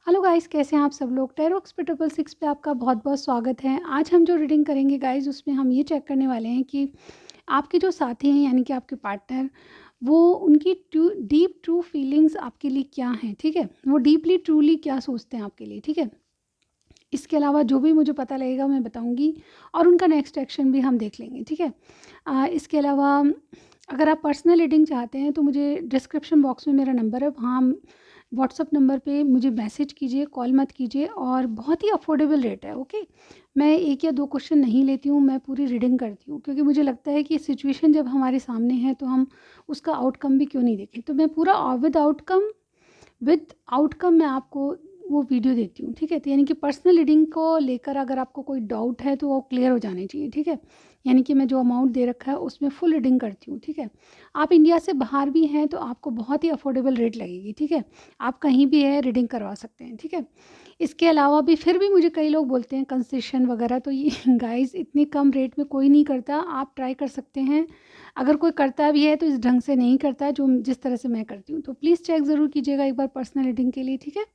Hello guys, कैसे हैं आप सब लोग। टैरो एक्सपर्ट 666 पे आपका बहुत बहुत स्वागत है। आज हम जो रीडिंग करेंगे गाइस, उसमें हम ये चेक करने वाले हैं कि आपके जो साथी हैं यानी कि आपके पार्टनर, वो उनकी डीप ट्रू फीलिंग्स आपके लिए क्या हैं। ठीक है, वो डीपली ट्रूली क्या सोचते हैं आपके लिए। ठीक है, इसके अलावा जो भी मुझे पता लगेगा मैं बताऊंगी और उनका नेक्स्ट एक्शन भी हम देख लेंगे। ठीक है, इसके अलावा अगर आप पर्सनल रीडिंग चाहते हैं तो मुझे डिस्क्रिप्शन बॉक्स में मेरा नंबर है, वहाँ व्हाट्सअप नंबर पे मुझे मैसेज कीजिए, कॉल मत कीजिए। और बहुत ही अफोर्डेबल रेट है। ओके, मैं एक या दो क्वेश्चन नहीं लेती हूँ, मैं पूरी रीडिंग करती हूँ, क्योंकि मुझे लगता है कि सिचुएशन जब हमारे सामने है तो हम उसका आउटकम भी क्यों नहीं देखें। तो मैं पूरा विद आउटकम मैं आपको वो वीडियो देती हूँ। ठीक है, तो यानी कि पर्सनल रीडिंग को लेकर अगर आपको कोई डाउट है तो वो क्लियर हो जाने चाहिए। ठीक है, यानी कि मैं जो अमाउंट दे रखा है उसमें फुल रीडिंग करती हूँ। ठीक है, आप इंडिया से बाहर भी हैं तो आपको बहुत ही अफोर्डेबल रेट लगेगी। ठीक है, आप कहीं भी है रीडिंग करवा सकते हैं। ठीक है, इसके अलावा भी फिर भी मुझे कई लोग बोलते हैं कंसेशन वगैरह, तो ये गाइस इतनी कम रेट में कोई नहीं करता। आप ट्राई कर सकते हैं, अगर कोई करता भी है तो इस ढंग से नहीं करता जो जिस तरह से मैं करती हूँ। तो प्लीज़ चेक ज़रूर कीजिएगा एक बार पर्सनल रीडिंग के लिए। ठीक है,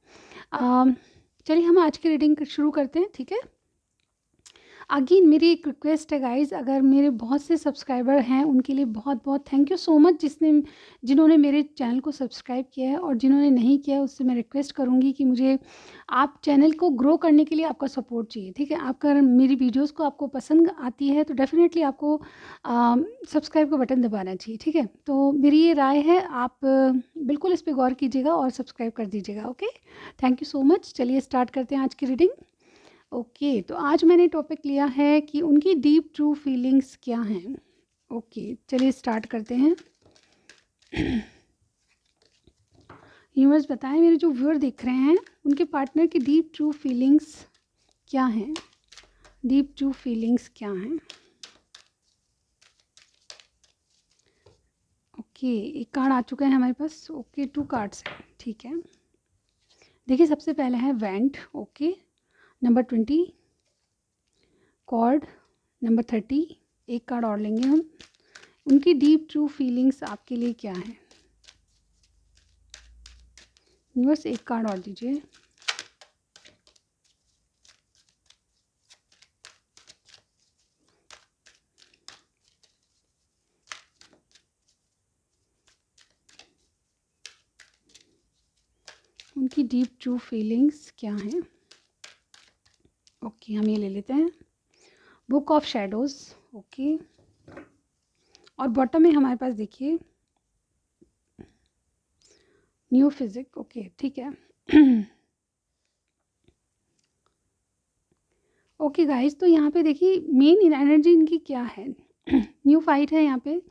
चलिए हम आज की रीडिंग शुरू करते हैं। ठीक है, अगेन मेरी एक रिक्वेस्ट है गाइस, अगर मेरे बहुत से सब्सक्राइबर हैं उनके लिए बहुत बहुत थैंक यू सो मच, जिन्होंने मेरे चैनल को सब्सक्राइब किया है, और जिन्होंने नहीं किया है उससे मैं रिक्वेस्ट करूंगी कि मुझे आप चैनल को ग्रो करने के लिए आपका सपोर्ट चाहिए। ठीक है, आप अगर मेरी वीडियोस को आपको पसंद आती है तो डेफिनेटली आपको सब्सक्राइब का बटन दबाना चाहिए। ठीक है, तो मेरी ये राय है, आप बिल्कुल इस पर गौर कीजिएगा और सब्सक्राइब कर दीजिएगा। Okay, thank you so much. चलिए स्टार्ट करते हैं आज की रीडिंग। ओके, तो आज मैंने टॉपिक लिया है कि उनकी डीप ट्रू फीलिंग्स क्या हैं। ओके, चलिए स्टार्ट करते हैं। यूनिवर्स बताएं, मेरे जो व्यूअर दिख रहे हैं उनके पार्टनर की डीप ट्रू फीलिंग्स क्या हैं। डीप ट्रू फीलिंग्स क्या हैं। ओके, एक कार्ड आ चुका है हमारे पास। ओके, 2 कार्ड्स हैं। ठीक है, देखिए सबसे पहले है वेंट। Okay, number 20, card number 30। एक कार्ड और लेंगे हम। उनकी डीप ट्रू फीलिंग्स आपके लिए क्या है। बस एक कार्ड और दीजिए। उनकी डीप ट्रू फीलिंग्स क्या हैं। ओके, हम ये ले लेते हैं, बुक ऑफ शैडोज। ओके, और बॉटम में हमारे पास देखिए न्यू फिजिक। ओके, ठीक है। ओके गाइस, तो यहाँ पे देखिए मेन एनर्जी इनकी क्या है। न्यू फाइट है यहाँ पे।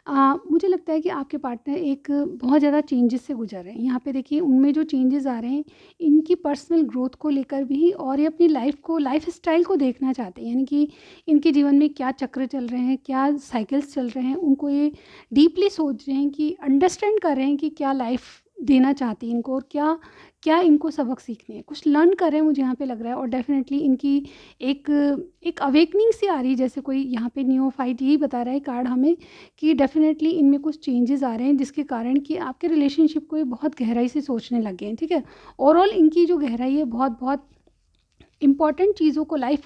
मुझे लगता है कि आपके पार्टनर एक बहुत ज़्यादा चेंजेस से गुजर रहे हैं। यहाँ पे देखिए उनमें जो चेंजेस आ रहे हैं इनकी पर्सनल ग्रोथ को लेकर भी, और ये अपनी लाइफ स्टाइल को देखना चाहते हैं, यानी कि इनके जीवन में क्या चक्र चल रहे हैं, क्या साइकिल्स चल रहे हैं, उनको ये डीपली सोच रहे हैं कि अंडरस्टैंड कर रहे हैं कि क्या लाइफ देना चाहती है इनको, और क्या क्या इनको सबक सीखने हैं, कुछ लर्न कर रहे हैं मुझे यहाँ पे लग रहा है। और डेफिनेटली इनकी एक एक अवेकनिंग सी आ रही है, जैसे कोई यहाँ पे नियोफाइट यही बता रहा है कार्ड हमें कि डेफिनेटली इनमें कुछ चेंजेस आ रहे हैं, जिसके कारण कि आपके रिलेशनशिप को ये बहुत गहराई से सोचने लग गए हैं। ठीक है, ओवरऑल इनकी जो गहराई है बहुत बहुत इम्पॉर्टेंट चीज़ों को, लाइफ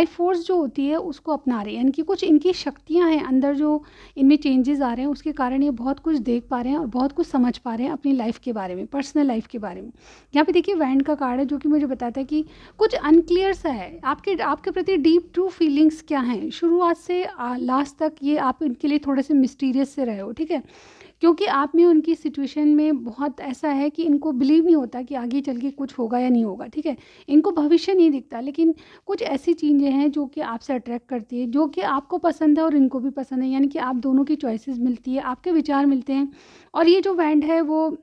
फोर्स जो होती है उसको अपना रहे हैं, यानी कि कुछ इनकी शक्तियाँ हैं अंदर जो इनमें चेंजेस आ रहे हैं, उसके कारण ये बहुत कुछ देख पा रहे हैं और बहुत कुछ समझ पा रहे हैं अपनी लाइफ के बारे में, पर्सनल लाइफ के बारे में। यहाँ पे देखिए वैंड का कार्ड है जो कि मुझे बताता है कि कुछ अनक्लियर सा है आपके प्रति डीप ट्रू फीलिंग्स क्या हैं। शुरुआत से लास्ट तक ये आप इनके लिए थोड़े से मिस्टीरियस से रहे हो। ठीक है, क्योंकि आप में उनकी सिचुएशन में बहुत ऐसा है कि इनको बिलीव नहीं होता कि आगे चल के कुछ होगा या नहीं होगा। ठीक है, इनको भविष्य नहीं दिखता, लेकिन कुछ ऐसी चीज़ें हैं जो कि आपसे अट्रैक्ट करती है, जो कि आपको पसंद है और इनको भी पसंद है, यानी कि आप दोनों की चॉइसेस मिलती है, आपके विचार मिलते हैं। और ये जो बैंड है वो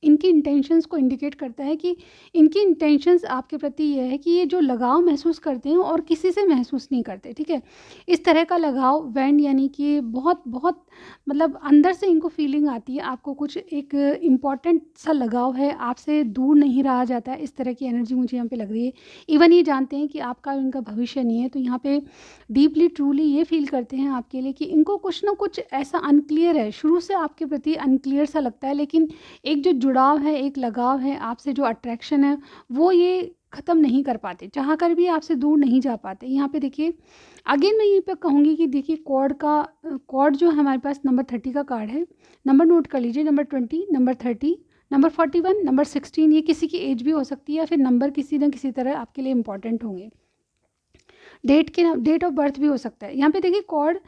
इनकी इंटेंशंस को इंडिकेट करता है कि इनकी इंटेंशंस आपके प्रति ये है कि ये जो लगाव महसूस करते हैं और किसी से महसूस नहीं करते। ठीक है, इस तरह का लगाव वैंड, यानी कि बहुत बहुत मतलब अंदर से इनको फीलिंग आती है, आपको कुछ एक इम्पॉर्टेंट सा लगाव है, आपसे दूर नहीं रहा जाता है। इस तरह की एनर्जी मुझे यहाँ पे लग रही है। इवन ये जानते हैं कि आपका इनका भविष्य नहीं है, तो यहाँ पे डीपली ट्रूली ये फील करते हैं आपके लिए कि इनको कुछ ना कुछ ऐसा अनक्लियर है, शुरू से आपके प्रति अनक्लियर सा लगता है, लेकिन एक जो जुड़ाव है, एक लगाव है, आपसे जो अट्रैक्शन है वो ये ख़त्म नहीं कर पाते, चाह कर भी आपसे दूर नहीं जा पाते। यहाँ पे देखिए अगेन मैं ये पे कहूँगी कि देखिए कॉर्ड जो है हमारे पास नंबर 30 का कार्ड है। नंबर नोट कर लीजिए, नंबर 20, नंबर 30, नंबर 41, नंबर 16। ये किसी की एज भी हो सकती है या फिर नंबर किसी न किसी तरह आपके लिए इंपॉर्टेंट होंगे। डेट ऑफ बर्थ भी हो सकता है। यहाँ पे देखिए कॉर्ड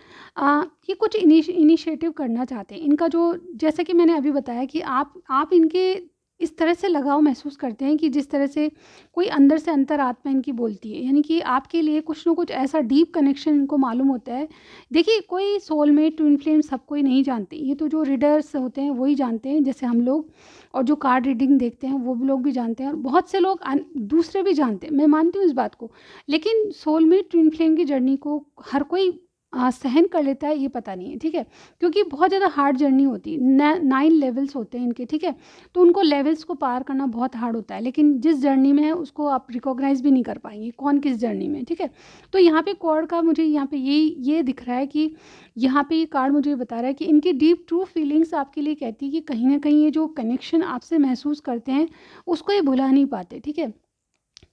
ये कुछ इनिशिएटिव करना चाहते हैं। इनका जो, जैसे कि मैंने अभी बताया कि आप इनके इस तरह से लगाव महसूस करते हैं कि जिस तरह से कोई अंदर से अंतरात्मा इनकी बोलती है, यानी कि आपके लिए कुछ ना कुछ ऐसा डीप कनेक्शन इनको मालूम होता है। देखिए कोई सोलमेट, ट्विन फ्लेम सब कोई नहीं जानते, ये तो जो रीडर्स होते हैं वही जानते हैं, जैसे हम लोग, और जो कार्ड रीडिंग देखते हैं वो भी लोग भी जानते हैं, और बहुत से लोग दूसरे भी जानते हैं, मैं मानती हूँ इस बात को। लेकिन सोलमेट ट्विन फ्लेम की जर्नी को हर कोई सहन कर लेता है, ये पता नहीं है, ठीक है, क्योंकि बहुत ज़्यादा हार्ड जर्नी होती है। 9 लेवल्स होते हैं इनके, ठीक है, तो उनको लेवल्स को पार करना बहुत हार्ड होता है, लेकिन जिस जर्नी में है उसको आप रिकॉग्नाइज भी नहीं कर पाएंगे कौन किस जर्नी में, ठीक है। तो यहाँ पे कॉर्ड का मुझे यहाँ पे ये दिख रहा है कि यहाँ पे ये कार्ड मुझे बता रहा है कि इनकी डीप ट्रू फीलिंग्स आपके लिए कहती है कि कहीं ना कहीं ये जो कनेक्शन आपसे महसूस करते हैं उसको ये भुला नहीं पाते, ठीक है।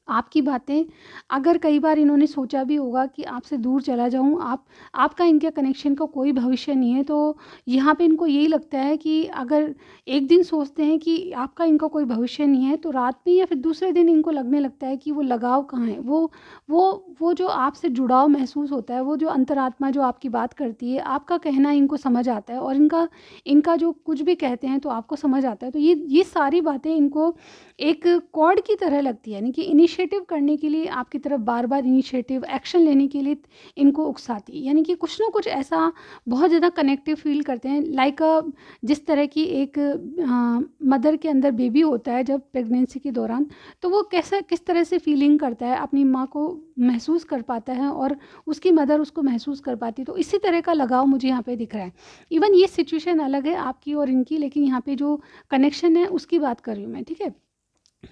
आपकी बातें, अगर कई बार इन्होंने सोचा भी होगा कि आपसे दूर चला जाऊं, आपका इनके कनेक्शन का कोई भविष्य नहीं है, तो यहाँ पे इनको यही लगता है कि अगर एक दिन सोचते हैं कि आपका इनका कोई भविष्य नहीं है, तो रात में या फिर दूसरे दिन इनको लगने लगता है कि वो लगाव कहाँ है, वो जो आपसे जुड़ाव महसूस होता है, वो जो अंतरात्मा जो आपकी बात करती है, आपका कहना इनको समझ आता है, और इनका जो कुछ भी कहते हैं तो आपको समझ आता है। तो ये सारी बातें इनको एक कॉर्ड की तरह लगती है, यानी कि इनिशिएटिव करने के लिए आपकी तरफ बार बार इनिशिएटिव एक्शन लेने के लिए इनको उकसाती है, यानी कि कुछ ना कुछ ऐसा बहुत ज़्यादा कनेक्टिव फील करते हैं। लाइक जिस तरह की एक मदर के अंदर बेबी होता है जब प्रेगनेंसी के दौरान, तो वो किस तरह से फीलिंग करता है, अपनी माँ को महसूस कर पाता है और उसकी मदर उसको महसूस कर पाती है। तो इसी तरह का लगाव मुझे यहाँ पे दिख रहा है। इवन ये सिचुएशन अलग है आपकी और इनकी, लेकिन यहाँ पे जो कनेक्शन है उसकी बात कर रही हूँ मैं, ठीक है।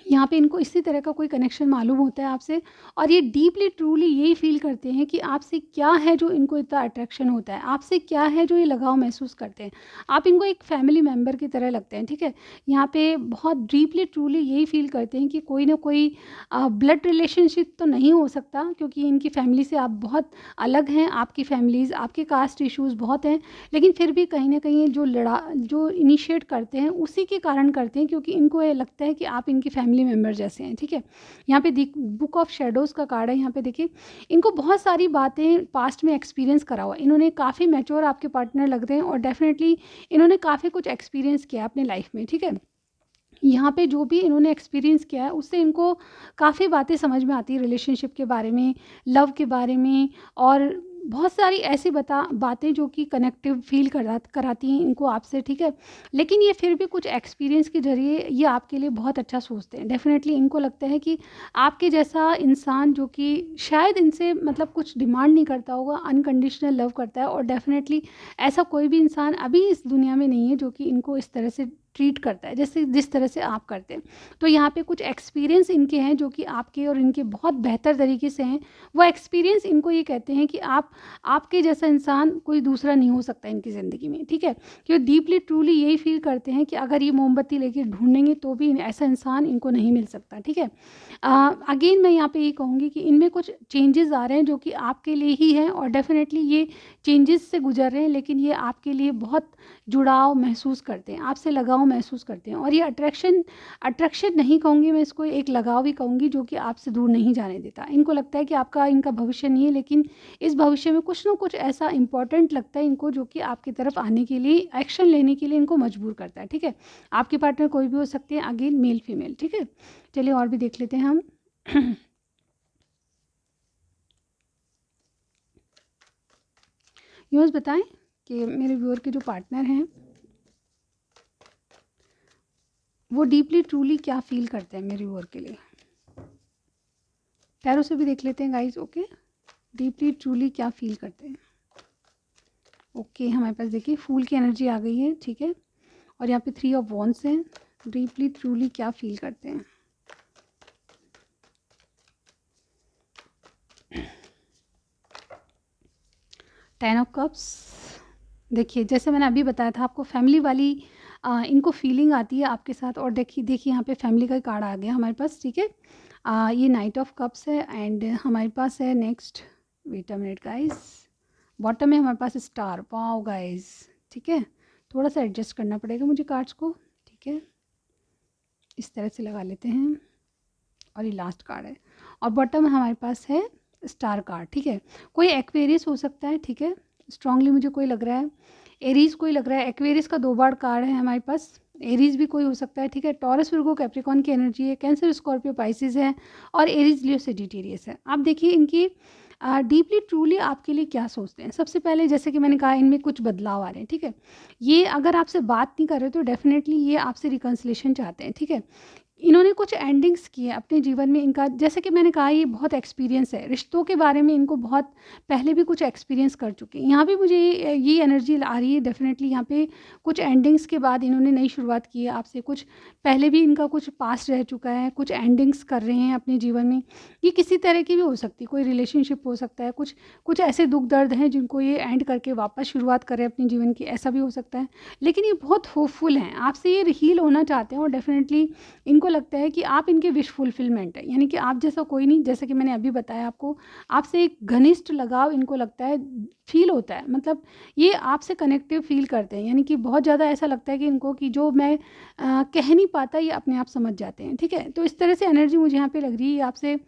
यहाँ पे इनको इसी तरह का कोई कनेक्शन मालूम होता है आपसे, और ये डीपली ट्रूली यही फील करते हैं कि आपसे क्या है जो इनको इतना अट्रैक्शन होता है, आपसे क्या है जो ये लगाव महसूस करते हैं। आप इनको एक फैमिली मेम्बर की तरह लगते हैं, ठीक है। यहाँ पे बहुत डीपली ट्रूली यही फील करते हैं कि कोई ना कोई ब्लड रिलेशनशिप तो नहीं हो सकता, क्योंकि इनकी फैमिली से आप बहुत अलग हैं, आपकी फैमिलीज़, आपके कास्ट इश्यूज़ बहुत हैं, लेकिन फिर भी कहीं ना कहीं जो इनिशिएट करते हैं उसी के कारण करते हैं, क्योंकि इनको ये लगता है कि आप इनकी फैमिली मेम्बर जैसे हैं, ठीक है। यहाँ पे बुक ऑफ शेडोज़ का कार्ड है। यहाँ पे देखिए इनको बहुत सारी बातें पास्ट में एक्सपीरियंस करा हुआ, इन्होंने काफ़ी मैच्योर आपके पार्टनर लगते हैं, और डेफिनेटली इन्होंने काफ़ी कुछ एक्सपीरियंस किया अपने लाइफ में, ठीक है। यहाँ पे जो भी इन्होंने एक्सपीरियंस किया है उससे इनको काफ़ी बातें समझ में आती है, रिलेशनशिप के बारे में, लव के बारे में, और बहुत सारी ऐसी बातें जो कि कनेक्टिव फील कराती हैं इनको आपसे, ठीक है। लेकिन ये फिर भी कुछ एक्सपीरियंस के ज़रिए ये आपके लिए बहुत अच्छा सोचते हैं। डेफिनेटली इनको लगता है कि आपके जैसा इंसान जो कि शायद इनसे मतलब कुछ डिमांड नहीं करता होगा, अनकंडीशनल लव करता है, और डेफिनेटली ऐसा कोई भी इंसान अभी इस दुनिया में नहीं है जो कि इनको इस तरह से ट्रीट करता है जैसे जिस तरह से आप करते हैं। तो यहाँ पे कुछ एक्सपीरियंस इनके हैं जो कि आपके और इनके बहुत बेहतर तरीके से हैं। वो एक्सपीरियंस इनको ये कहते हैं कि आपके जैसा इंसान कोई दूसरा नहीं हो सकता इनकी ज़िंदगी में, ठीक है। क्योंकि डीपली ट्रूली यही फील करते हैं कि अगर ये मोमबत्ती लेके ढूंढेंगे तो भी ऐसा इंसान इनको नहीं मिल सकता, ठीक है। अगेन मैं यहाँ पे ये कहूँगी कि इनमें कुछ चेंजेस आ रहे हैं जो कि आपके लिए ही हैं, और डेफिनेटली ये चेंजेस से गुजर रहे हैं, लेकिन ये आपके लिए बहुत जुड़ाव महसूस करते हैं, आपसे लगाव महसूस करते हैं। और ये अट्रैक्शन नहीं कहूँगी मैं, इसको एक लगाव ही कहूँगी जो कि आपसे दूर नहीं जाने देता। इनको लगता है कि आपका इनका भविष्य नहीं है, लेकिन इस भविष्य में कुछ ना कुछ ऐसा इंपॉर्टेंट लगता है इनको जो कि आपकी तरफ आने के लिए, एक्शन लेने के लिए इनको मजबूर करता है, ठीक है। आपके पार्टनर कोई भी हो सकते हैं, अगेन मेल फीमेल, ठीक है। चलिए और भी देख लेते हैं हम। यूँ बताएं कि मेरे व्यूअर के जो पार्टनर हैं वो डीपली ट्रूली क्या फील करते हैं मेरे व्यूअर के लिए। टैरो से भी देख लेते हैं गाइस। ओके, डीपली ट्रूली क्या फील करते हैं। ओके, हमारे पास देखिए फूल की एनर्जी आ गई है, ठीक है। और यहाँ पे 3 ऑफ वॉन्ड्स हैं। डीपली ट्रूली क्या फील करते हैं। Ten of cups. देखिए जैसे मैंने अभी बताया था आपको, फैमिली वाली इनको फीलिंग आती है आपके साथ। और देखिए देखिए यहाँ पे फैमिली का कार्ड आ गया हमारे पास, ठीक है। ये नाइट ऑफ कप्स है एंड हमारे पास है next, wait a minute guys, bottom में हमारे पास स्टार। वाओ गाइस, ठीक है, थोड़ा सा एडजस्ट करना पड़ेगा मुझे कार्ड्स को, ठीक है, इस तरह से लगा लेते हैं। और ये लास्ट कार्ड है और बॉटम में हमारे पास है स्टार कार्ड, ठीक है। कोई एक्वेरियस हो सकता है, ठीक है, स्ट्रांगली मुझे कोई लग रहा है। एरीज कोई लग रहा है, एक्वेरियस का 2 बार कार्ड है हमारे पास। एरीज भी कोई हो सकता है, ठीक है। टॉरस, विर्गो, कैप्रिकॉन की एनर्जी है। कैंसर, स्कॉर्पियो, पाइसिस है और एरीज, लियो, सेजिटेरियस है। आप देखिए इनकी डीपली ट्रूली आपके लिए क्या सोचते हैं। सबसे पहले जैसे कि मैंने कहा, इनमें कुछ बदलाव आ रहे हैं, ठीक है। ये अगर आपसे बात नहीं कर रहे तो डेफिनेटली ये आपसे रिकन्सिलेशन चाहते हैं, ठीक है। इन्होंने कुछ एंडिंग्स किए अपने जीवन में। इनका जैसे कि मैंने कहा, ये बहुत एक्सपीरियंस है रिश्तों के बारे में, इनको बहुत पहले भी कुछ एक्सपीरियंस कर चुके हैं। यहाँ भी मुझे ये एनर्जी आ रही है डेफिनेटली। यहाँ पे कुछ एंडिंग्स के बाद इन्होंने नई शुरुआत की है आपसे। कुछ पहले भी इनका कुछ पास्ट रह चुका है, कुछ एंडिंग्स कर रहे हैं अपने जीवन में। ये किसी तरह की भी हो सकती है, कोई रिलेशनशिप हो सकता है, कुछ कुछ ऐसे दुख दर्द हैं जिनको ये एंड करके वापस शुरुआत कर रहे हैं अपने जीवन की, ऐसा भी हो सकता है। लेकिन ये बहुत होपफुल हैं, आपसे ये हील होना चाहते हैं और डेफिनेटली इनको लगता है कि आप इनके विश फुलफिलमेंट है। यानी कि आप जैसा कोई नहीं, जैसे कि मैंने अभी बताया आपको, आपसे एक घनिष्ठ लगाव इनको लगता है, फील होता है। मतलब ये आपसे कनेक्टिव फील करते हैं, यानी कि बहुत ज़्यादा ऐसा लगता है कि इनको कि जो मैं कह नहीं पाता ये अपने आप समझ जाते हैं, ठीक है। तो इस तरह से एनर्जी मुझे यहाँ पे लग रही है। आपसे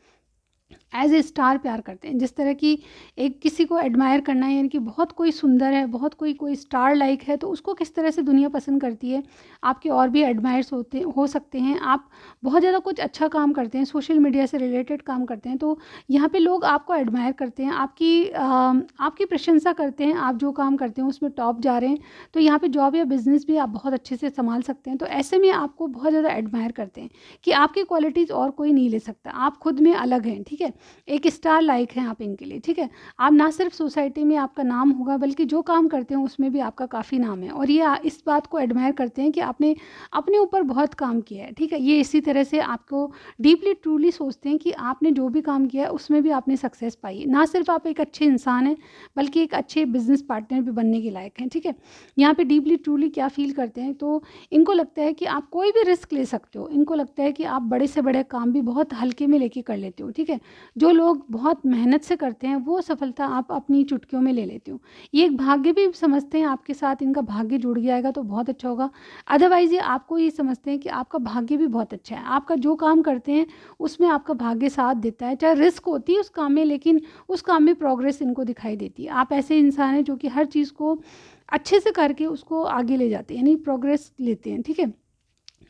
एज ए स्टार प्यार करते हैं, जिस तरह की एक किसी को एडमायर करना है, यानी कि बहुत कोई सुंदर है, बहुत कोई कोई स्टार लाइक है, तो उसको किस तरह से दुनिया पसंद करती है। आपके और भी एडमायर्स हो सकते हैं। आप बहुत ज़्यादा कुछ अच्छा काम करते हैं, सोशल मीडिया से रिलेटेड काम करते हैं, तो यहाँ पे लोग आपको एडमायर करते हैं, आपकी प्रशंसा करते हैं। आप जो काम करते हैं उसमें टॉप जा रहे हैं, तो यहाँ पे जॉब या बिजनेस भी आप बहुत अच्छे से संभाल सकते हैं। तो ऐसे में आपको बहुत ज़्यादा एडमायर करते हैं कि आपकी क्वालिटीज़ और कोई नहीं ले सकता, आप खुद में अलग हैं, ठीक है। एक स्टार लाइक हैं आप इनके लिए, ठीक है। आप ना सिर्फ सोसाइटी में आपका नाम होगा, बल्कि जो काम करते हैं उसमें भी आपका काफ़ी नाम है। और ये इस बात को एडमायर करते हैं कि आपने अपने ऊपर बहुत काम किया है, ठीक है। ये इसी तरह से आपको डीपली ट्रूली सोचते हैं कि आपने जो भी काम किया है उसमें भी आपने सक्सेस पाई है। ना सिर्फ आप एक अच्छे इंसान हैं, बल्कि एक अच्छे बिजनेस पार्टनर भी बनने के लायक हैं, ठीक है। यहाँ पे डीपली ट्रूली क्या फील करते हैं, तो इनको लगता है कि आप कोई भी रिस्क ले सकते हो। इनको लगता है कि आप बड़े से बड़े काम भी बहुत हल्के में लेके कर लेते हो, ठीक है। जो लोग बहुत मेहनत से करते हैं वो सफलता आप अपनी चुटकियों में ले लेते हो। ये एक भाग्य भी समझते हैं आपके साथ, इनका भाग्य जुड़ जाएगा तो बहुत अच्छा होगा। अदरवाइज़ ये आपको ये समझते हैं कि आपका भाग्य भी बहुत अच्छा है, आपका जो काम करते हैं उसमें आपका भाग्य साथ देता है। चाहे रिस्क होती है उस काम में, लेकिन उस काम में प्रोग्रेस इनको दिखाई देती है। आप ऐसे इंसान हैं जो कि हर चीज़ को अच्छे से करके उसको आगे ले जाते हैं, यानी प्रोग्रेस लेते हैं, ठीक है।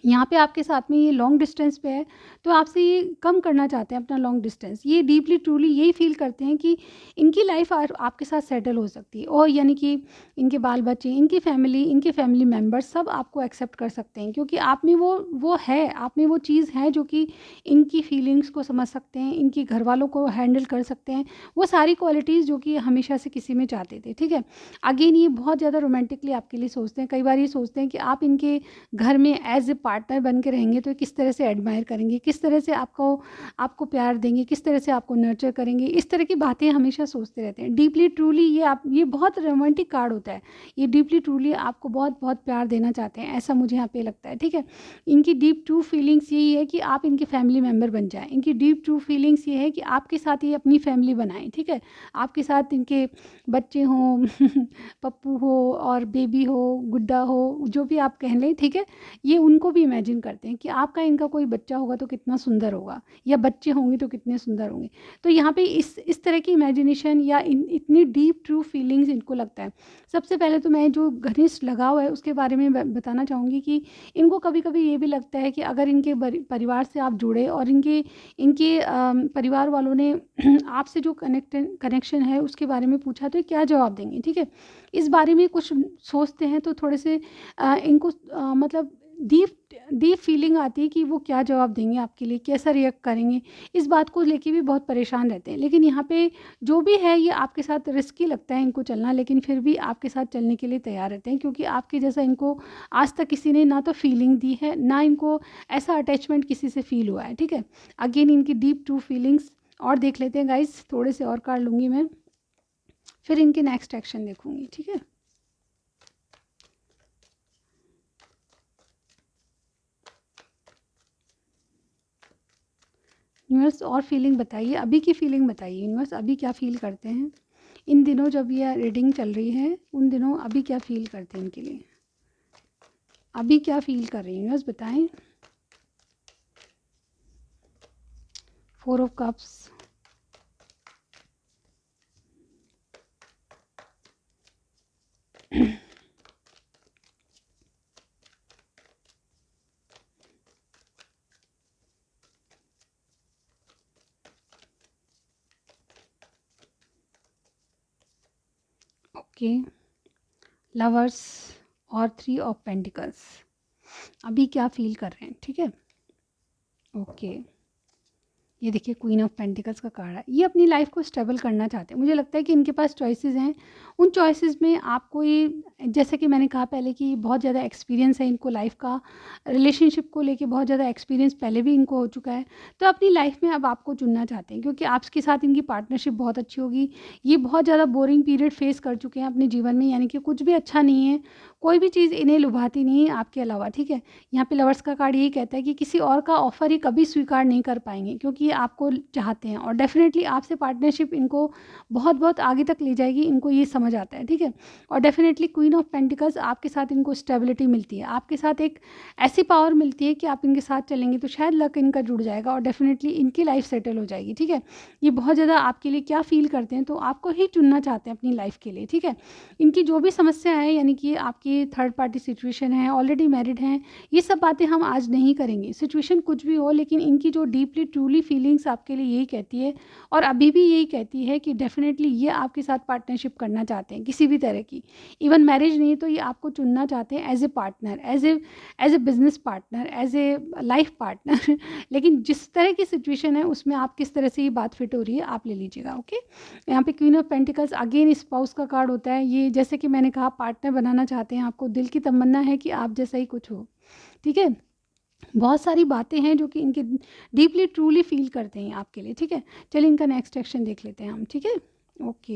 यहाँ पे आपके साथ में ये लॉन्ग डिस्टेंस पे है, तो आपसे ये कम करना चाहते हैं अपना लॉन्ग डिस्टेंस। ये डीपली ट्रूली यही फील करते हैं कि इनकी लाइफ आपके साथ सेटल हो सकती है, और यानी कि इनके बाल बच्चे, इनके फैमिली मेम्बर्स सब आपको एक्सेप्ट कर सकते हैं, क्योंकि आप में वो है, आप में वो चीज़ है जो कि इनकी फीलिंग्स को समझ सकते हैं, इनके घर वालों को हैंडल कर सकते हैं। वो सारी क्वालिटीज़ जो कि हमेशा से किसी में चाहते थे, ठीक है। अगेन ये बहुत ज़्यादा रोमांटिकली आपके लिए सोचते हैं। कई बार ये सोचते हैं कि आप इनके घर में एज ए पार्टनर बन के रहेंगे तो किस तरह से एडमायर करेंगे, किस तरह से आपको प्यार देंगे, किस तरह से आपको नर्चर करेंगे। इस तरह की बातें हमेशा सोचते रहते हैं। डीपली ट्रूली ये बहुत रोमांटिक कार्ड होता है। ये डीपली ट्रूली आपको बहुत बहुत प्यार देना चाहते हैं, ऐसा मुझे यहाँ पे लगता है, ठीक है। इनकी डीप ट्रू फीलिंग्स यही है कि आप इनके फैमिली मेम्बर बन जाएँ। इनकी डीप ट्रू फीलिंग्स ये है कि आपके साथ ये अपनी फैमिली बनाएँ, ठीक है। आपके साथ इनके बच्चे हों पप्पू हो और बेबी हो, गुड्डा हो, जो भी आप कह लें, ठीक है। ये उनको भी इमेजिन करते हैं कि आपका इनका कोई बच्चा होगा तो कितना सुंदर होगा, या बच्चे होंगे तो कितने सुंदर होंगे। तो यहाँ पे इस तरह की इमेजिनेशन या इतनी डीप ट्रू फीलिंग्स इनको लगता है। सबसे पहले तो मैं जो घनिष्ठ लगाव है उसके बारे में बताना चाहूँगी कि इनको कभी कभी ये भी लगता है कि अगर इनके परिवार से आप जुड़े और इनके इनके परिवार वालों ने आपसे जो कनेक्शन है उसके बारे में पूछा तो ये क्या जवाब देंगे, ठीक है। इस बारे में कुछ सोचते हैं तो थोड़े से इनको मतलब डीप डीप फीलिंग आती है कि वो क्या जवाब देंगे आपके लिए, कैसा रिएक्ट करेंगे। इस बात को लेके भी बहुत परेशान रहते हैं। लेकिन यहाँ पे जो भी है ये आपके साथ रिस्की लगता है इनको चलना, लेकिन फिर भी आपके साथ चलने के लिए तैयार रहते हैं, क्योंकि आपके जैसा इनको आज तक किसी ने ना तो फीलिंग दी है, ना इनको ऐसा अटैचमेंट किसी से फील हुआ है, ठीक है। अगेन इनकी डीप ट्रू फीलिंग्स और देख लेते हैं गाइस, थोड़े से और कार्ड लूँगी मैं, फिर इनके नेक्स्ट एक्शन देखूँगी, ठीक है। यूनिवर्स और फीलिंग बताइए, अभी की फीलिंग बताइए यूनिवर्स, अभी क्या फ़ील करते हैं इन दिनों जब ये रीडिंग चल रही है, उन दिनों अभी क्या फ़ील करते हैं इनके लिए, अभी क्या फ़ील कर रही हैं यूनिवर्स बताएं। 4 ऑफ कप्स, ओके, लवर्स और 3 ऑफ पेंटिकल्स, अभी क्या फ़ील कर रहे हैं, ठीक है। ओके, ये देखिए क्वीन ऑफ पेंटिकल्स का कार्ड है, ये अपनी लाइफ को स्टेबल करना चाहते हैं। मुझे लगता है कि इनके पास चॉइसेस हैं, उन चॉइसेस में आपको ये, जैसे कि मैंने कहा पहले कि बहुत ज़्यादा एक्सपीरियंस है इनको लाइफ का, रिलेशनशिप को लेके बहुत ज़्यादा एक्सपीरियंस पहले भी इनको हो चुका है। तो अपनी लाइफ में अब आपको चुनना चाहते हैं, क्योंकि आपके साथ इनकी पार्टनरशिप बहुत अच्छी होगी। ये बहुत ज़्यादा बोरिंग पीरियड फेस कर चुके हैं अपने जीवन में, यानी कि कुछ भी अच्छा नहीं है, कोई भी चीज़ इन्हें लुभाती नहीं है आपके अलावा, ठीक है। यहाँ पे लवर्स का कार्ड यही कहता है कि किसी और का ऑफ़र ये कभी स्वीकार नहीं कर पाएँगे, क्योंकि ये आपको चाहते हैं और डेफ़िनेटली आपसे पार्टनरशिप इनको बहुत-बहुत आगे तक ले जाएगी, इनको ये समझ आता है, ठीक है। और डेफ़िनेटली क्वीन ऑफ पेंटिकल्स, आपके साथ इनको स्टेबिलिटी मिलती है, आपके साथ एक ऐसी पावर मिलती है कि आप इनके साथ चलेंगे तो शायद लक इनका जुड़ जाएगा और डेफ़िनेटली इनकी लाइफ़ सेटल हो जाएगी, ठीक है। ये बहुत ज़्यादा आपके लिए क्या फ़ील करते हैं, तो आपको ही चुनना चाहते हैं अपनी लाइफ़ के लिए, ठीक है। इनकी जो भी समस्या है, यानी कि आपकी थर्ड पार्टी सिचुएशन है, ऑलरेडी मैरिड हैं, ये सब बातें हम आज नहीं करेंगे। सिचुएशन कुछ भी हो, लेकिन इनकी जो डीपली ट्रूली फीलिंग्स आपके लिए यही कहती है और अभी भी यही कहती है कि डेफ़िनेटली ये आपके साथ पार्टनरशिप करना चाहते हैं किसी भी तरह की। इवन मैरिज नहीं तो ये आपको चुनना चाहते हैं as a partner, as a business partner, as a life partner. लेकिन जिस तरह की सिचुएशन है उसमें आप किस तरह से ये बात फिट हो रही है आप ले लीजिएगा, ओके। यहाँ पे queen of pentacles again spouse का कार्ड होता है। ये जैसे कि मैंने कहा पार्टनर बनाना चाहते हैं, आपको दिल की तमन्ना है कि आप जैसा ही कुछ हो, ठीक है। बहुत सारी बातें हैं जो कि इनके डीपली ट्रूली फ़ील करते हैं आपके लिए, ठीक है। चलिए इनका नेक्स्ट एक्शन देख लेते हैं हम, ठीक है। ओके,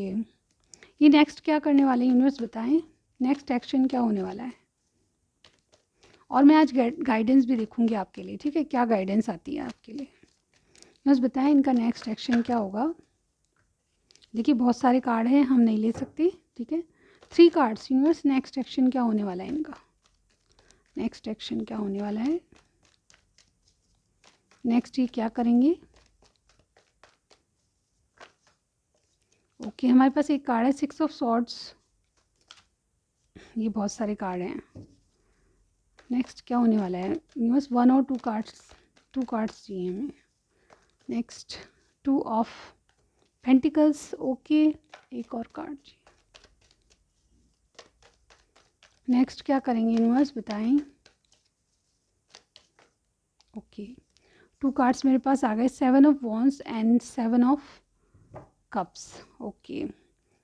ये नेक्स्ट क्या करने वाले हैं यूनिवर्स बताएं, नेक्स्ट एक्शन क्या होने वाला है। और मैं आज गाइडेंस भी देखूंगी आपके लिए, ठीक है, क्या गाइडेंस आती है आपके लिए। यूनिवर्स बताएं इनका नेक्स्ट एक्शन क्या होगा। देखिए बहुत सारे कार्ड हैं, हम नहीं ले सकते, ठीक है। 3 कार्ड्स यूनिवर्स, नेक्स्ट एक्शन क्या होने वाला है इनका, नेक्स्ट एक्शन क्या होने वाला है, नेक्स्ट ये क्या करेंगे। ओके, हमारे पास एक कार्ड है 6 ऑफ सॉर्ड्स, ये बहुत सारे कार्ड हैं। नेक्स्ट क्या होने वाला है यूनिवर्स, 1 और 2 कार्ड्स, 2 कार्ड्स चाहिए हमें। नेक्स्ट 2 ऑफ पेंटिकल्स, ओके, एक और कार्ड चाहिए। नेक्स्ट क्या करेंगे यूनिवर्स बताएं। ओके, 2 कार्ड्स मेरे पास आ गए, 7 of wands and 7 of cups. Okay,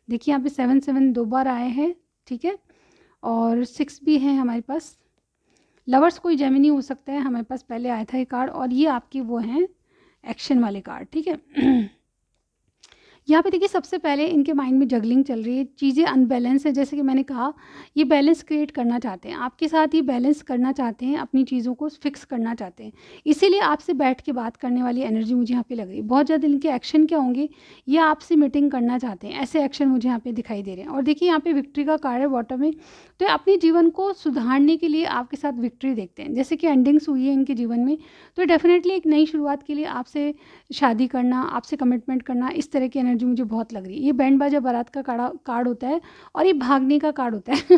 देखिए यहाँ पे 7 7 2 बार आए हैं, ठीक है, और 6 भी है हमारे पास। लवर्स कोई जेमिनी हो सकता है, हमारे पास पहले आया था ये कार्ड, और ये आपके वो हैं एक्शन वाले कार्ड, ठीक है। यहाँ पे देखिए सबसे पहले इनके माइंड में जगलिंग चल रही है, चीज़ें अनबैलेंस है। जैसे कि मैंने कहा ये बैलेंस क्रिएट करना चाहते हैं, आपके साथ ये बैलेंस करना चाहते हैं, अपनी चीज़ों को फिक्स करना चाहते हैं, इसीलिए आपसे बैठ के बात करने वाली एनर्जी मुझे यहाँ पे लग रही है। बहुत ज़्यादा इनके एक्शन क्या होंगे, ये आपसे मीटिंग करना चाहते हैं, ऐसे एक्शन मुझे यहाँ पे दिखाई दे रहे हैं। और देखिए यहाँ पे विक्ट्री का कार्ड है बॉटम में, तो अपने जीवन को सुधारने के लिए आपके साथ विक्ट्री देखते हैं। जैसे कि एंडिंग्स हुई है इनके जीवन में, तो डेफिनेटली एक नई शुरुआत के लिए आपसे शादी करना, आपसे कमिटमेंट करना, इस तरह की एनर्जी मुझे बहुत लग रही है। ये बैंड बाजा बारात का कार्ड होता है और ये भागने का कार्ड होता है।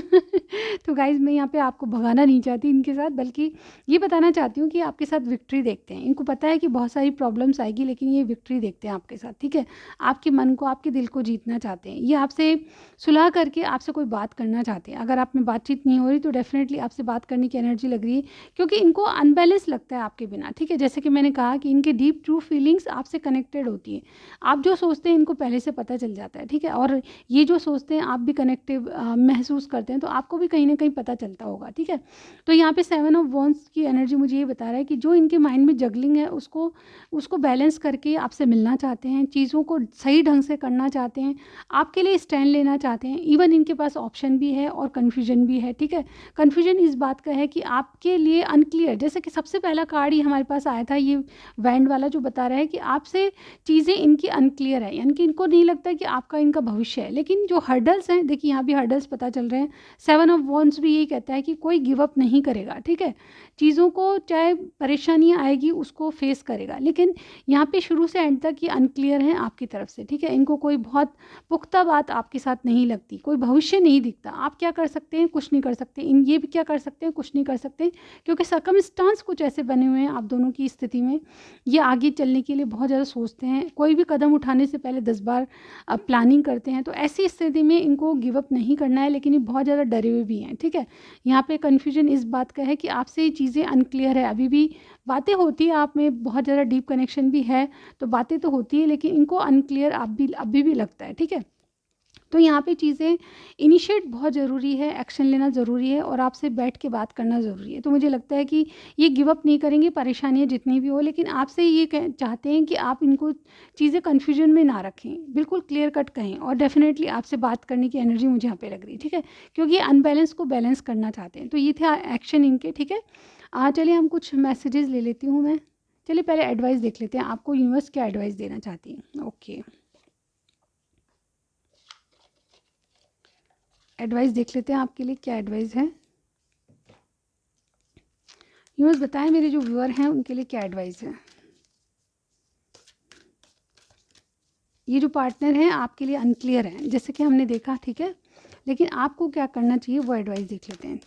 तो गाइज मैं यहाँ पे आपको भगाना नहीं चाहती इनके साथ, बल्कि ये बताना चाहती हूँ कि आपके साथ विक्ट्री देखते हैं। इनको पता है कि बहुत सारी प्रॉब्लम्स आएगी, लेकिन ये विक्ट्री देखते हैं आपके साथ, ठीक है। आपके मन को, आपके दिल को जीतना चाहते हैं। ये आपसे सुलह करके आपसे कोई बात करना चाहते हैं। अगर आप में बातचीत नहीं हो रही तो डेफिनेटली आपसे बात करने की एनर्जी लग रही है, क्योंकि इनको अनबैलेंस लगता है आपके बिना, ठीक है। जैसे कि मैंने कहा कि इनके डीप ट्रू फीलिंग्स आपसे कनेक्टेड होती है। आप जो सोचते हैं इनको इनको पहले से पता चल जाता है, ठीक है। और ये जो सोचते हैं आप भी कनेक्टिव महसूस करते हैं, तो आपको भी कहीं ना कहीं पता चलता होगा, ठीक है। तो यहाँ पे 7 ऑफ वॉन्ड्स की एनर्जी मुझे ये बता रहा है कि जो इनके माइंड में जगलिंग है उसको उसको बैलेंस करके आपसे मिलना चाहते हैं, चीज़ों को सही ढंग से करना चाहते हैं, आपके लिए स्टैंड लेना चाहते हैं। इवन इनके पास ऑप्शन भी है और कन्फ्यूजन भी है, ठीक है। कन्फ्यूजन इस बात का है कि आपके लिए अनक्लियर, जैसे कि सबसे पहला कार्ड ही हमारे पास आया था ये वैंड वाला, जो बता रहा है कि आपसे चीज़ें इनकी अनक्लियर है, यानी कि इनको नहीं लगता कि आपका इनका भविष्य है। लेकिन जो हर्डल्स हैं, देखिए यहाँ भी हर्डल्स पता चल रहे हैं। 7 ऑफ वॉन्ड्स भी यही कहता है कि कोई गिव अप नहीं करेगा, ठीक है। चीज़ों को चाहे परेशानियाँ आएगी उसको फेस करेगा, लेकिन यहाँ पे शुरू से एंड तक ये अनक्लियर हैं आपकी तरफ से, ठीक है। इनको कोई बहुत पुख्ता बात आपके साथ नहीं लगती, कोई भविष्य नहीं दिखता। आप क्या कर सकते हैं, कुछ नहीं कर सकते। इन ये भी क्या कर सकते हैं, कुछ नहीं कर सकते, क्योंकि सर्कमस्टांस कुछ ऐसे बने हुए हैं आप दोनों की स्थिति में। ये आगे चलने के लिए बहुत ज़्यादा सोचते हैं, कोई भी कदम उठाने से पहले 10 बार प्लानिंग करते हैं। तो ऐसी स्थिति में इनको गिव अप नहीं करना है, लेकिन ये बहुत ज़्यादा डरे हुए भी हैं, ठीक है। यहाँ पे कन्फ्यूजन इस बात का है कि आपसे ये चीज़ें अनक्लियर है, अभी भी बातें होती है, आप में बहुत ज़्यादा डीप कनेक्शन भी है, तो बातें तो होती है, लेकिन इनको अनक्लियर अभी भी लगता है, ठीक है। तो यहाँ पे चीज़ें इनिशिएट बहुत ज़रूरी है, एक्शन लेना ज़रूरी है, और आपसे बैठ के बात करना ज़रूरी है। तो मुझे लगता है कि ये गिव अप नहीं करेंगे, परेशानियाँ जितनी भी हो, लेकिन आपसे ये चाहते हैं कि आप इनको चीज़ें कन्फ्यूजन में ना रखें, बिल्कुल क्लियर कट कहें। और डेफिनेटली आपसे बात करने की एनर्जी मुझे यहाँ पे लग रही है, ठीक है, क्योंकि अनबैलेंस को बैलेंस करना चाहते हैं। तो ये थे एक्शन इनके, ठीक है। चलिए हम कुछ मैसेजेस ले लेती हूँ मैं। चलिए पहले एडवाइस देख लेते हैं, आपको यूनिवर्स क्या एडवाइस देना चाहती है। ओके, एडवाइस देख लेते हैं आपके लिए क्या एडवाइस है। यूनिवर्स बताएं मेरे जो व्यूअर हैं उनके लिए क्या एडवाइस है। ये जो पार्टनर हैं आपके लिए अनक्लियर हैं, जैसे कि हमने देखा, ठीक है, लेकिन आपको क्या करना चाहिए वो एडवाइस देख लेते हैं।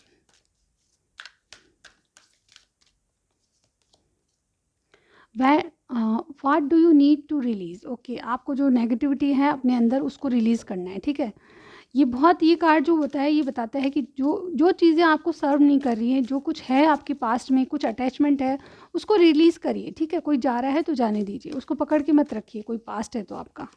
What do you need to release. Okay, आपको जो नेगेटिविटी है अपने अंदर उसको रिलीज़ करना है, ठीक है। ये कार्ड जो होता है ये बताता है कि जो जो चीज़ें आपको सर्व नहीं कर रही हैं, जो कुछ है आपके पास्ट में, कुछ अटैचमेंट है, उसको रिलीज़ करिए, ठीक है। कोई जा रहा है तो जाने दीजिए, उसको पकड़ के मत रखिए, कोई पास्ट है तो आपका,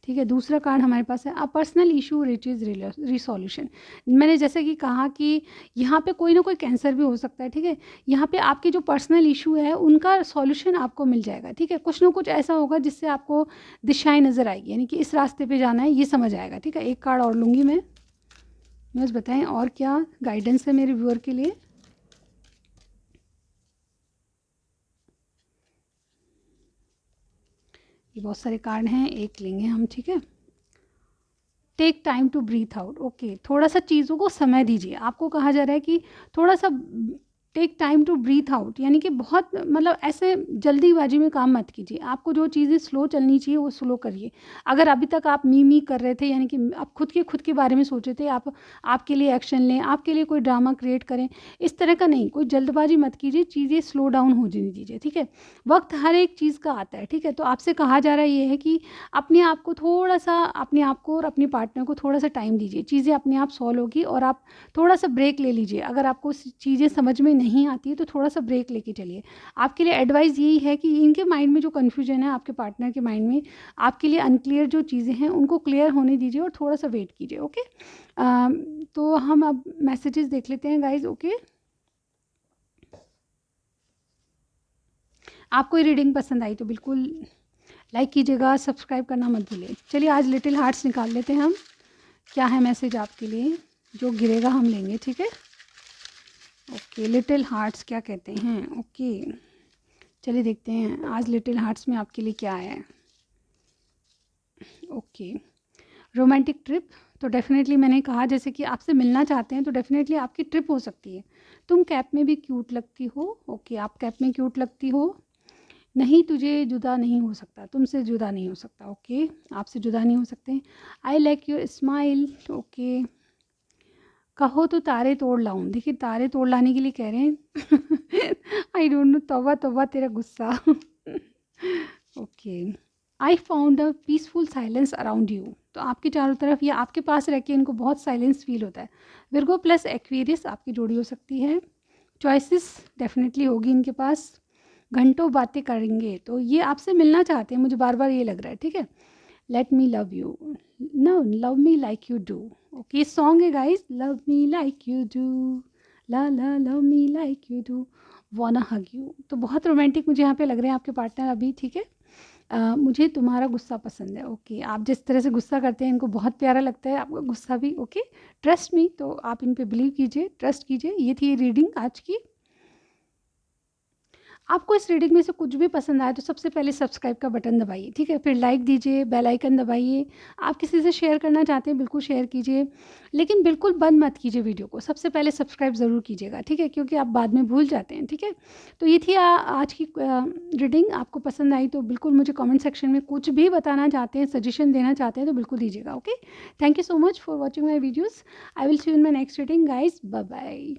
ठीक है। दूसरा कार्ड हमारे पास है, a personal issue reaches resolution. मैंने जैसे कि कहा कि यहाँ पे कोई ना कोई कैंसर भी हो सकता है, ठीक है। यहाँ पे आपके जो पर्सनल इशू है उनका सॉल्यूशन आपको मिल जाएगा, ठीक है। कुछ ना कुछ ऐसा होगा जिससे आपको दिशाएं नज़र आएगी, यानी कि इस रास्ते पे जाना है, ये समझ आएगा, ठीक है। एक कार्ड और लूँगी मैं, बस बताएं और क्या गाइडेंस है मेरे व्यूअर के लिए। ये बहुत सारे कार्ड हैं, एक लेंगे हम, ठीक है। Take time to breathe out. Okay, थोड़ा सा चीज़ों को समय दीजिए। आपको कहा जा रहा है कि थोड़ा सा take time to breathe out, यानी कि बहुत मतलब ऐसे जल्दीबाजी में काम मत कीजिए। आपको जो चीज़ें स्लो चलनी चाहिए वो स्लो करिए। अगर अभी तक आप मी कर रहे थे, यानी कि आप खुद के बारे में सोचे थे, आप आपके लिए एक्शन लें, आपके लिए कोई ड्रामा क्रिएट करें, इस तरह का नहीं। कोई जल्दबाजी मत कीजिए, चीज़ें स्लो डाउन हो जाने दीजिए, ठीक है। वक्त हर एक चीज़ का आता है, ठीक है। तो आपसे कहा जा रहा है ये है कि अपने आप को थोड़ा सा, अपने आप को और अपने पार्टनर को थोड़ा सा टाइम दीजिए, चीज़ें अपने आप सॉल्व होगी। और आप थोड़ा सा ब्रेक ले लीजिए, अगर आपको चीज़ें समझ में नहीं आती है तो थोड़ा सा ब्रेक लेके चलिए। आपके लिए एडवाइस यही है कि इनके माइंड में जो कन्फ्यूजन है, आपके पार्टनर के माइंड में आपके लिए अनक्लियर जो चीज़ें हैं उनको क्लियर होने दीजिए और थोड़ा सा वेट कीजिए, ओके। तो हम अब मैसेजेस देख लेते हैं गाइज, ओके। आपको ये रीडिंग पसंद आई तो बिल्कुल लाइक कीजिएगा, सब्सक्राइब करना मत भूलिए। चलिए आज लिटिल हार्ट्स निकाल लेते हैं हम, क्या है मैसेज आपके लिए, जो गिरेगा हम लेंगे, ठीक है। ओके, लिटिल हार्ट्स क्या कहते हैं, ओके। चलिए देखते हैं आज लिटिल हार्ट्स में आपके लिए क्या है। ओके, रोमांटिक ट्रिप, तो डेफिनेटली मैंने कहा जैसे कि आपसे मिलना चाहते हैं तो डेफिनेटली आपकी ट्रिप हो सकती है। तुम कैप में भी क्यूट लगती हो। ओके, आप कैप में क्यूट लगती हो। नहीं, तुझे जुदा नहीं हो सकता, तुमसे जुदा नहीं हो सकता। ओके, आपसे जुदा नहीं हो सकते। I like your smile. Okay, कहो तो तारे तोड़ लाऊं। देखिए तारे तोड़ लाने के लिए कह रहे हैं। आई डोंट नो, तौबा तौबा तेरा गुस्सा। Okay, I found a peaceful silence around you. तो आपके चारों तरफ या आपके पास रह के इनको बहुत साइलेंस फील होता है। विर्गो प्लस एक्वेरियस आपकी जोड़ी हो सकती है। चॉइसेस डेफिनेटली होगी इनके पास, घंटों बातें करेंगे। तो ये आपसे मिलना चाहते हैं, मुझे बार बार ये लग रहा है, ठीक है। Let me love you, no love me like you do. Okay, song है guys, love me like you do, la la love me like you do, wanna hug you. तो बहुत रोमांटिक मुझे यहाँ पे लग रहे हैं आपके पार्टनर अभी, ठीक है। मुझे तुम्हारा गुस्सा पसंद है। ओके, आप जिस तरह से गुस्सा करते हैं इनको बहुत प्यारा लगता है आपका गुस्सा भी। ओके, ट्रस्ट मी, तो आप इन पे बिलीव कीजिए, ट्रस्ट कीजिए। ये थी रीडिंग आज की। आपको इस रीडिंग में से कुछ भी पसंद आए तो सबसे पहले सब्सक्राइब का बटन दबाइए, ठीक है, फिर लाइक दीजिए, बेल आइकन दबाइए। आप किसी से शेयर करना चाहते हैं बिल्कुल शेयर कीजिए, लेकिन बिल्कुल बंद मत कीजिए वीडियो को, सबसे पहले सब्सक्राइब ज़रूर कीजिएगा, ठीक है, क्योंकि आप बाद में भूल जाते हैं, ठीक है। तो ये थी आज की रीडिंग। आपको पसंद आई तो बिल्कुल मुझे कॉमेंट सेक्शन में कुछ भी बताना चाहते हैं, सजेशन देना चाहते हैं तो बिल्कुल दीजिएगा। Okay, thank you so much for watching my videos. I will see you in my next reading guys, bye bye.